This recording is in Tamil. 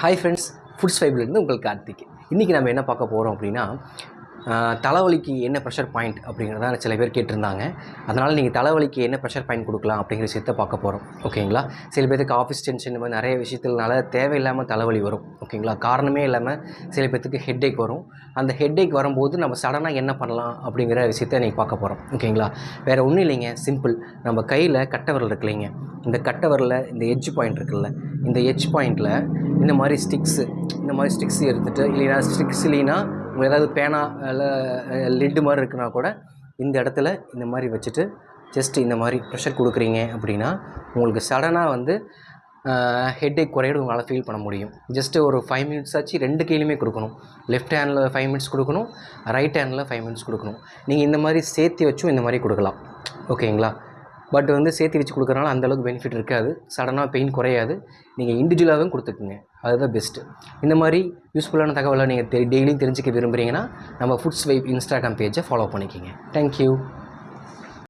ஹாய் ஃப்ரெண்ட்ஸ், ஃபுட்ஸ் ஃபைப்லேருந்து உங்கள் கார்த்திக். இன்றைக்கி நம்ம என்ன பார்க்க போகிறோம் அப்படின்னா, தலைவலிக்கு என்ன ப்ரெஷர் பாயிண்ட் அப்படிங்கிறத சில பேர் கேட்டிருந்தாங்க. அதனால் நீங்கள் தலைவலிக்கு என்ன ப்ரெஷர் பாயிண்ட் கொடுக்கலாம் அப்படிங்கிற விஷயத்த பார்க்க போகிறோம். ஓகேங்களா? சில பேருக்கு ஆஃபீஸ் டென்ஷன் இந்த மாதிரி நிறைய விஷயத்தினால தேவையில்லாமல் தலைவலி வரும். ஓகேங்களா? காரணமே இல்லாமல் சில பேர்த்துக்கு ஹெட்டேக் வரும். அந்த ஹெட்டேக் வரும்போது நம்ம சடனாக என்ன பண்ணலாம் அப்படிங்கிற விஷயத்த இன்றைக்கி பார்க்க போகிறோம். ஓகேங்களா? வேறு ஒன்றும் இல்லைங்க, சிம்பிள். நம்ம கையில் கட்டை விரல் இருக்கு இல்லைங்க, இந்த கட்டை விரலில் இந்த எட்ஜ் பாயிண்ட் இருக்குல்ல, இந்த எட்ஜ் பாயிண்ட்டில் இந்த மாதிரி ஸ்டிக்ஸ் எடுத்துகிட்டு, இல்லைனா ஸ்டிக்ஸ் இல்லைன்னா உங்களுக்கு ஏதாவது பேனா இல்லை லிட்டு மாதிரி இருக்குன்னா கூட இந்த இடத்துல இந்த மாதிரி வச்சுட்டு ஜஸ்ட் இந்த மாதிரி ப்ரெஷர் கொடுக்குறீங்க அப்படின்னா உங்களுக்கு சடனாக ஹெட்டேக் குறையிறது உங்களால் ஃபீல் பண்ண முடியும். ஜஸ்ட்டு ஒரு 5 மினிட்ஸ் ஆச்சு ரெண்டு கையிலுமே கொடுக்கணும். லெஃப்ட் ஹேண்டில் 5 மினிட்ஸ் கொடுக்கணும், ரைட் ஹேண்டில் 5 மினிட்ஸ் கொடுக்கணும். நீங்கள் இந்த மாதிரி சேர்த்து வச்சும் இந்த மாதிரி கொடுக்கலாம். ஓகேங்களா? பட் சேர்த்து வச்சு கொடுக்குறனால அந்தளவுக்கு பெனிஃபிட் இருக்காது, சடனாக பெயின் குறையாது. நீங்கள் இண்டிவிஜுவலாகவும் கொடுத்துக்குங்க, அதுதான் பெஸ்ட்டு. இந்த மாதிரி யூஸ்ஃபுல்லான தகவலை நீங்கள் டெய்லியும் தெரிஞ்சுக்க விரும்புகிறீங்கன்னா நம்ம ஃபுட்ஸ் வைப் இன்ஸ்டாகிராம் பேஜை ஃபாலோ பண்ணிக்கோங்க. தேங்க்யூ.